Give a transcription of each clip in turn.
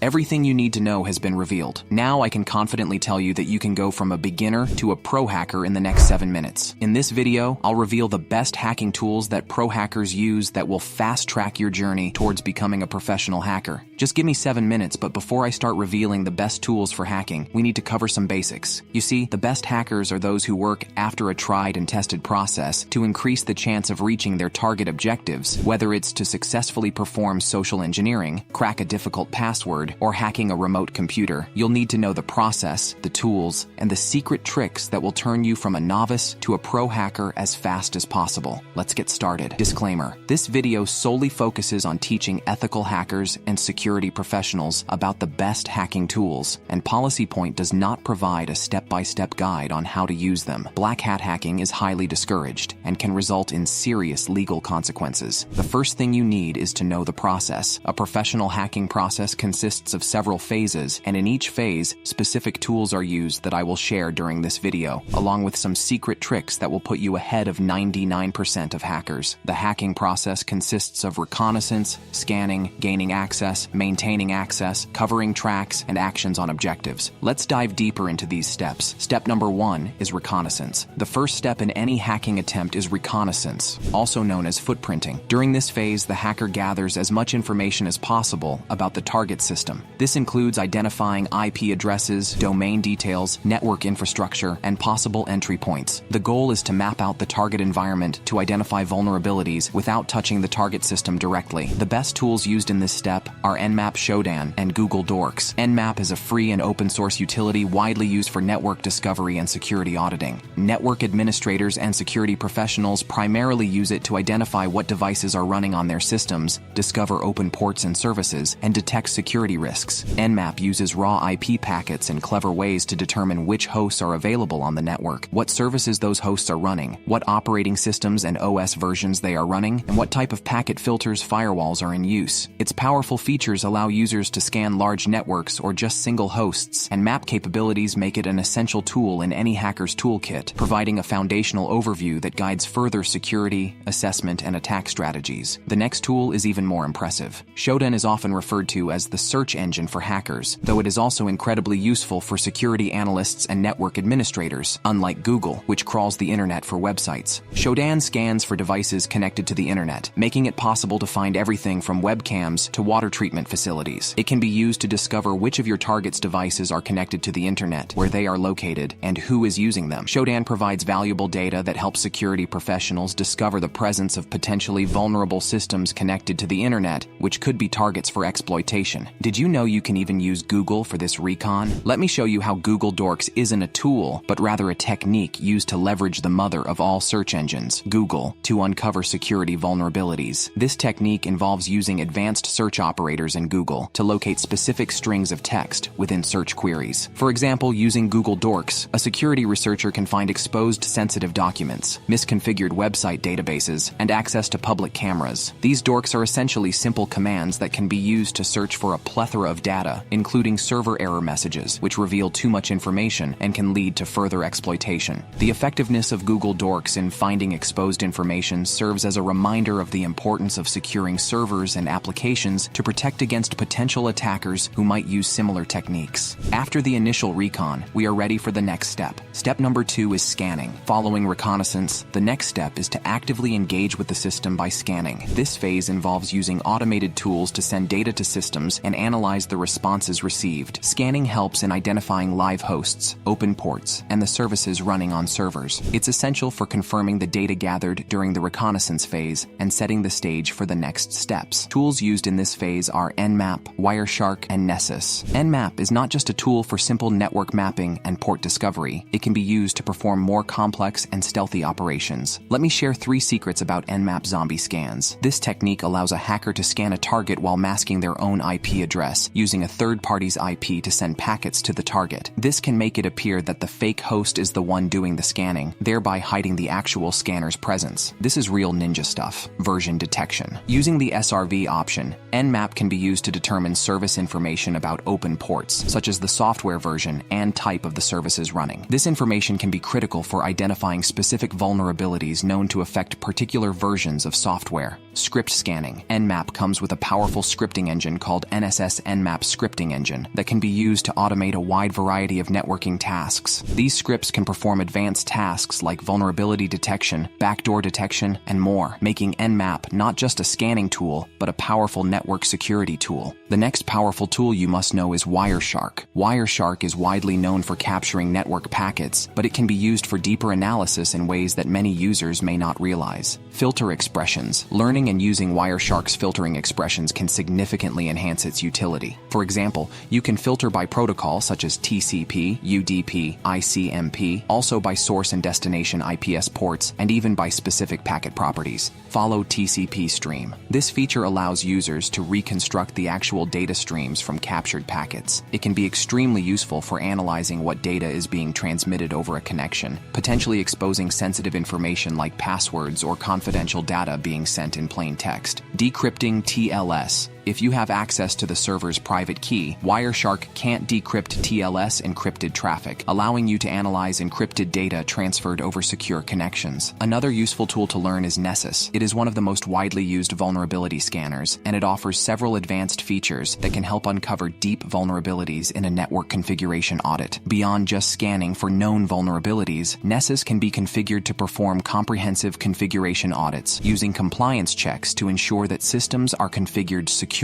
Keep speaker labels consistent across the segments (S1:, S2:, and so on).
S1: Everything you need to know has been revealed. Now I can confidently tell you that you can go from a beginner to a pro hacker in the next 7 minutes. In this video, I'll reveal the best hacking tools that pro hackers use that will fast-track your journey towards becoming a professional hacker. Just give me 7 minutes, but before I start revealing the best tools for hacking, we need to cover some basics. You see, the best hackers are those who work after a tried and tested process to increase the chance of reaching their target objectives, whether it's to successfully perform social engineering, crack a difficult password, or hacking a remote computer. You'll need to know the process, the tools, and the secret tricks that will turn you from a novice to a pro hacker as fast as possible. Let's get started. Disclaimer: this video solely focuses on teaching ethical hackers and security professionals about the best hacking tools, and Policy Point does not provide a step-by-step guide on how to use them. Black hat hacking is highly discouraged and can result in serious legal consequences. The first thing you need is to know the process. A professional hacking process consists of several phases, and in each phase, specific tools are used that I will share during this video, along with some secret tricks that will put you ahead of 99% of hackers. The hacking process consists of reconnaissance, scanning, gaining access, maintaining access, covering tracks, and actions on objectives. Let's dive deeper into these steps. Step number 1 is reconnaissance. The first step in any hacking attempt is reconnaissance, also known as footprinting. During this phase, the hacker gathers as much information as possible about the target system. This includes identifying IP addresses, domain details, network infrastructure, and possible entry points. The goal is to map out the target environment to identify vulnerabilities without touching the target system directly. The best tools used in this step are Nmap Shodan and Google Dorks. Nmap is a free and open source utility widely used for network discovery and security auditing. Network administrators and security professionals primarily use it to identify what devices are running on their systems, discover open ports and services, and detect security risks. Nmap uses raw IP packets and clever ways to determine which hosts are available on the network, what services those hosts are running, what operating systems and OS versions they are running, and what type of packet filters firewalls are in use. Its powerful features allow users to scan large networks or just single hosts, and map capabilities make it an essential tool in any hacker's toolkit, providing a foundational overview that guides further security, assessment, and attack strategies. The next tool is even more impressive. Shodan is often referred to as the search engine for hackers, though it is also incredibly useful for security analysts and network administrators, unlike Google, which crawls the internet for websites. Shodan scans for devices connected to the internet, making it possible to find everything from webcams to water treatment facilities. It can be used to discover which of your target's devices are connected to the internet, where they are located, and who is using them. Shodan provides valuable data that helps security professionals discover the presence of potentially vulnerable systems connected to the internet, which could be targets for exploitation. Did you know you can even use Google for this recon? Let me show you how Google Dorks isn't a tool, but rather a technique used to leverage the mother of all search engines, Google, to uncover security vulnerabilities. This technique involves using advanced search operators in Google to locate specific strings of text within search queries. For example, using Google Dorks, a security researcher can find exposed sensitive documents, misconfigured website databases, and access to public cameras. These dorks are essentially simple commands that can be used to search for a plethora of data, including server error messages, which reveal too much information and can lead to further exploitation. The effectiveness of Google Dorks in finding exposed information serves as a reminder of the importance of securing servers and applications to protect against potential attackers who might use similar techniques. After the initial recon, we are ready for the next step. Step number 2 is scanning. Following reconnaissance, the next step is to actively engage with the system by scanning. This phase involves using automated tools to send data to systems and analyze the responses received. Scanning helps in identifying live hosts, open ports, and the services running on servers. It's essential for confirming the data gathered during the reconnaissance phase and setting the stage for the next steps. Tools used in this phase are Nmap, Wireshark, and Nessus. Nmap is not just a tool for simple network mapping and port discovery. It can be used to perform more complex and stealthy operations. Let me share 3 secrets about Nmap zombie scans. This technique allows a hacker to scan a target while masking their own IP address, using a third party's IP to send packets to the target. This can make it appear that the fake host is the one doing the scanning, thereby hiding the actual scanner's presence. This is real ninja stuff. Version detection. Using the SRV option, Nmap can be used to determine service information about open ports, such as the software version and type of the services running. This information can be critical for identifying specific vulnerabilities known to affect particular versions of software. Script scanning. Nmap comes with a powerful scripting engine called NSS TLS Nmap scripting engine that can be used to automate a wide variety of networking tasks. These scripts can perform advanced tasks like vulnerability detection, backdoor detection, and more, making Nmap not just a scanning tool, but a powerful network security tool. The next powerful tool you must know is Wireshark. Wireshark is widely known for capturing network packets, but it can be used for deeper analysis in ways that many users may not realize. Filter expressions. Learning and using Wireshark's filtering expressions can significantly enhance its utility. For example, you can filter by protocol such as TCP, UDP, ICMP, also by source and destination IPS ports, and even by specific packet properties. Follow TCP stream. This feature allows users to reconstruct the actual data streams from captured packets. It can be extremely useful for analyzing what data is being transmitted over a connection, potentially exposing sensitive information like passwords or confidential data being sent in plain text. Decrypting TLS. If you have access to the server's private key, Wireshark can't decrypt TLS encrypted traffic, allowing you to analyze encrypted data transferred over secure connections. Another useful tool to learn is Nessus. It is one of the most widely used vulnerability scanners, and it offers several advanced features that can help uncover deep vulnerabilities in a network configuration audit. Beyond just scanning for known vulnerabilities, Nessus can be configured to perform comprehensive configuration audits, using compliance checks to ensure that systems are configured securely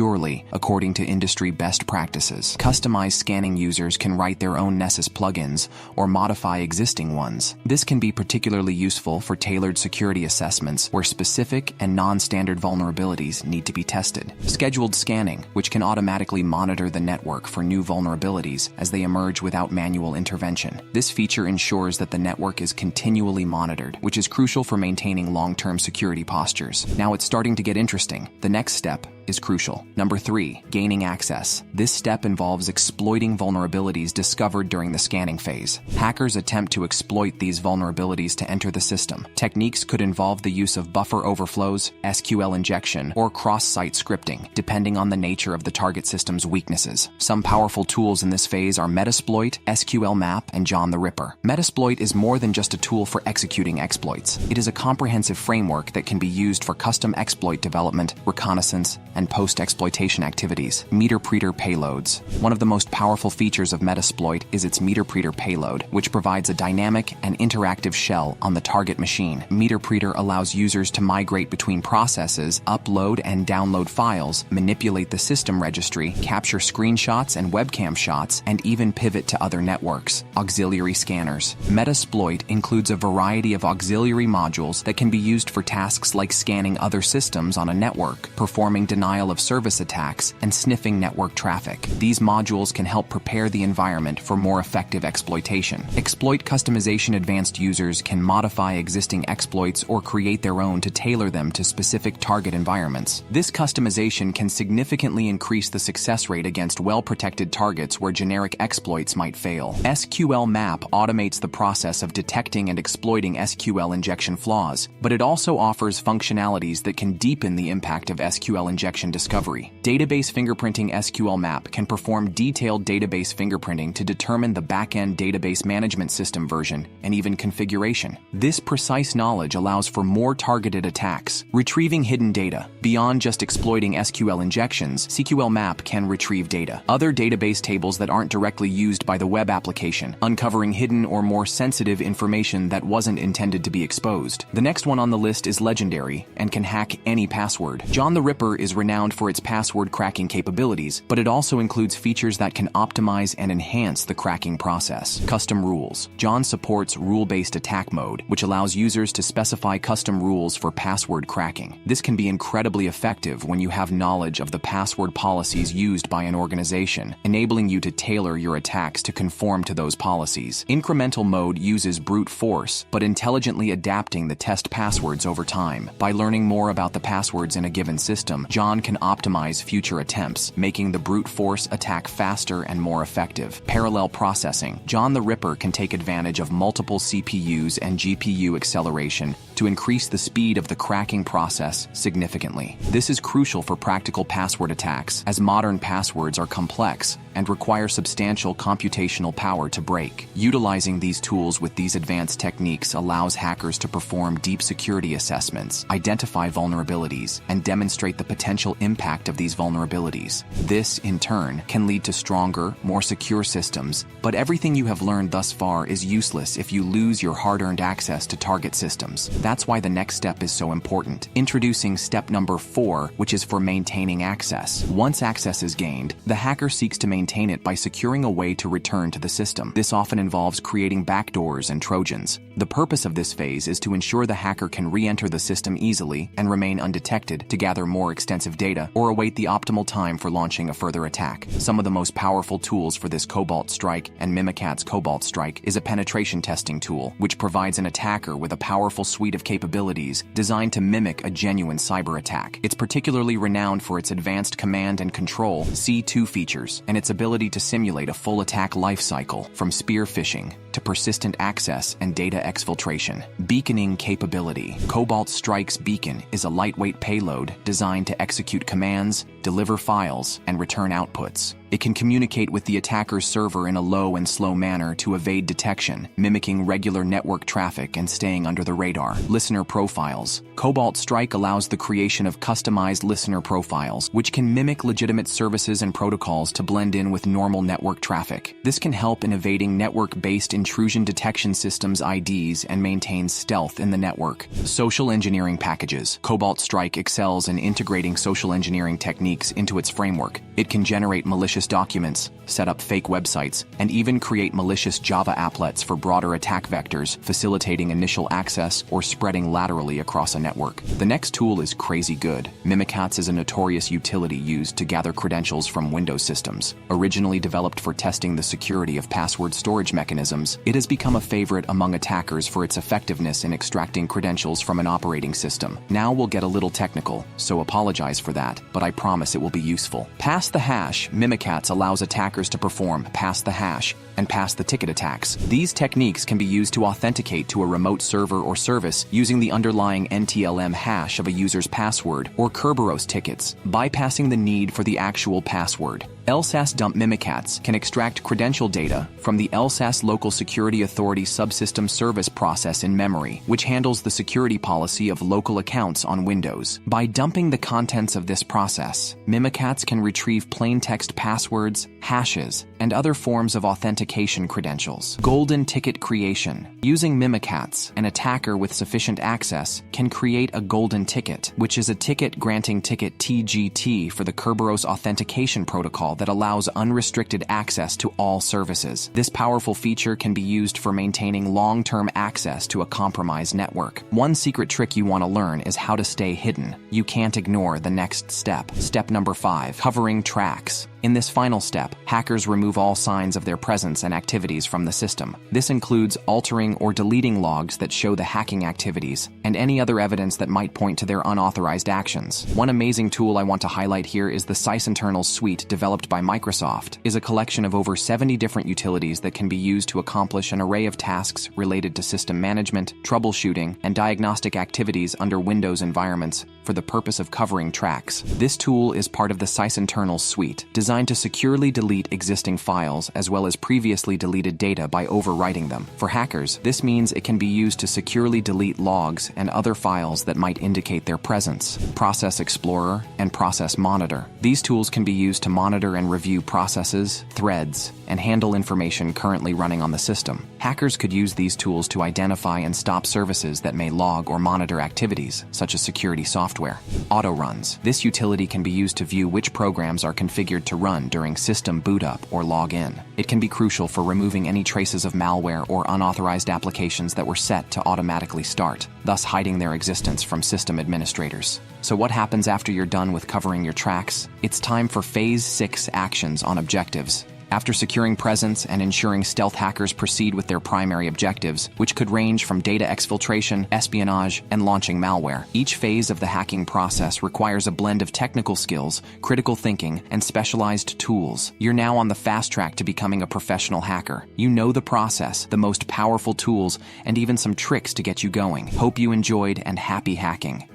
S1: according to industry best practices. Customized scanning users can write their own Nessus plugins or modify existing ones. This can be particularly useful for tailored security assessments where specific and non-standard vulnerabilities need to be tested. Scheduled scanning, which can automatically monitor the network for new vulnerabilities as they emerge without manual intervention. This feature ensures that the network is continually monitored, which is crucial for maintaining long-term security postures. Now it's starting to get interesting. The next step is crucial. Number 3, gaining access. This step involves exploiting vulnerabilities discovered during the scanning phase. Hackers attempt to exploit these vulnerabilities to enter the system. Techniques could involve the use of buffer overflows, SQL injection, or cross-site scripting, depending on the nature of the target system's weaknesses. Some powerful tools in this phase are Metasploit, SQL Map, and John the Ripper. Metasploit is more than just a tool for executing exploits. It is a comprehensive framework that can be used for custom exploit development, reconnaissance, and post-exploitation activities. Meter-preter payloads. One of the most powerful features of Metasploit is its meter-preter payload, which provides a dynamic and interactive shell on the target machine. Meter-preter allows users to migrate between processes, upload and download files, manipulate the system registry, capture screenshots and webcam shots, and even pivot to other networks. Auxiliary scanners. Metasploit includes a variety of auxiliary modules that can be used for tasks like scanning other systems on a network, performing denial of service attacks, and sniffing network traffic. These modules can help prepare the environment for more effective exploitation. Exploit customization. Advanced users can modify existing exploits or create their own to tailor them to specific target environments. This customization can significantly increase the success rate against well-protected targets where generic exploits might fail. SQL Map automates the process of detecting and exploiting SQL injection flaws, but it also offers functionalities that can deepen the impact of SQL injection discovery. Database fingerprinting. SQL Map can perform detailed database fingerprinting to determine the back-end database management system version and even configuration. This precise knowledge allows for more targeted attacks. Retrieving hidden data. Beyond just exploiting SQL injections, SQL Map can retrieve data, other database tables that aren't directly used by the web application, uncovering hidden or more sensitive information that wasn't intended to be exposed. The next one on the list is legendary and can hack any password. John the Ripper is renowned for its password cracking capabilities, but it also includes features that can optimize and enhance the cracking process. Custom rules. John supports rule-based attack mode, which allows users to specify custom rules for password cracking. This can be incredibly effective when you have knowledge of the password policies used by an organization, enabling you to tailor your attacks to conform to those policies. Incremental mode uses brute force, but intelligently adapting the test passwords over time. By learning more about the passwords in a given system, John can optimize future attempts, making the brute force attack faster and more effective. Parallel processing. John the Ripper can take advantage of multiple CPUs and GPU acceleration to increase the speed of the cracking process significantly. This is crucial for practical password attacks, as modern passwords are complex and require substantial computational power to break. Utilizing these tools with these advanced techniques allows hackers to perform deep security assessments, identify vulnerabilities, and demonstrate the potential impact of these vulnerabilities. This, in turn, can lead to stronger, more secure systems, but everything you have learned thus far is useless if you lose your hard-earned access to target systems. That's why the next step is so important. Introducing step number 4, which is for maintaining access. Once access is gained, the hacker seeks to maintain it by securing a way to return to the system. This often involves creating backdoors and trojans. The purpose of this phase is to ensure the hacker can re-enter the system easily and remain undetected to gather more extensive data or await the optimal time for launching a further attack. Some of the most powerful tools for this Cobalt Strike and Mimikatz Cobalt Strike is a penetration testing tool, which provides an attacker with a powerful suite of capabilities designed to mimic a genuine cyber attack. It's particularly renowned for its advanced command and control (C2) features and its ability to simulate a full attack lifecycle, from spear phishing to persistent access and data exfiltration. Beaconing capability. Cobalt Strike's beacon is a lightweight payload designed to execute commands, deliver files, and return outputs. It can communicate with the attacker's server in a low and slow manner to evade detection, mimicking regular network traffic and staying under the radar. Listener profiles. Cobalt Strike allows the creation of customized listener profiles, which can mimic legitimate services and protocols to blend in with normal network traffic. This can help in evading network-based intrusion detection systems IDs and maintains stealth in the network. Social engineering packages. Cobalt Strike excels in integrating social engineering techniques into its framework. It can generate malicious documents, set up fake websites, and even create malicious Java applets for broader attack vectors, facilitating initial access or spreading laterally across a network. The next tool is crazy good. Mimikatz is a notorious utility used to gather credentials from Windows systems. Originally developed for testing the security of password storage mechanisms, it has become a favorite among attackers for its effectiveness in extracting credentials from an operating system. Now we'll get a little technical, so apologize for that, but I promise it will be useful. Pass the hash. Mimikatz allows attackers to perform pass the hash and pass the ticket attacks. These techniques can be used to authenticate to a remote server or service using the underlying NTLM hash of a user's password or Kerberos tickets, bypassing the need for the actual password. LSAS dump. Mimikatz can extract credential data from the LSAS Local Security Authority Subsystem Service process in memory, which handles the security policy of local accounts on Windows. By dumping the contents of this process, Mimikatz can retrieve plain text passwords, hashes, and other forms of authentication credentials. Golden ticket creation. Using Mimikatz, an attacker with sufficient access can create a golden ticket, which is a ticket granting ticket TGT for the Kerberos authentication protocol that allows unrestricted access to all services. This powerful feature can be used for maintaining long-term access to a compromised network. One secret trick you want to learn is how to stay hidden. You can't ignore the next step. Step number 5, covering tracks. In this final step, hackers remove all signs of their presence and activities from the system. This includes altering or deleting logs that show the hacking activities and any other evidence that might point to their unauthorized actions. One amazing tool I want to highlight here is the Cybersecurity suite developed by Microsoft. It is a collection of over 70 different utilities that can be used to accomplish an array of tasks related to system management, troubleshooting, and diagnostic activities under Windows environments for the purpose of covering tracks. This tool is part of the Cybersecurity suite, designed to securely delete existing files as well as previously deleted data by overwriting them. For hackers, this means it can be used to securely delete logs and other files that might indicate their presence. Process Explorer and Process Monitor. These tools can be used to monitor and review processes, threads, and handle information currently running on the system. Hackers could use these tools to identify and stop services that may log or monitor activities, such as security software. Auto runs. This utility can be used to view which programs are configured to run during system boot up or log in. It can be crucial for removing any traces of malware or unauthorized applications that were set to automatically start, thus hiding their existence from system administrators. So what happens after you're done with covering your tracks? It's time for Phase 6 actions on objectives. After securing presence and ensuring stealth, hackers proceed with their primary objectives, which could range from data exfiltration, espionage, and launching malware. Each phase of the hacking process requires a blend of technical skills, critical thinking, and specialized tools. You're now on the fast track to becoming a professional hacker. You know the process, the most powerful tools, and even some tricks to get you going. Hope you enjoyed, and happy hacking.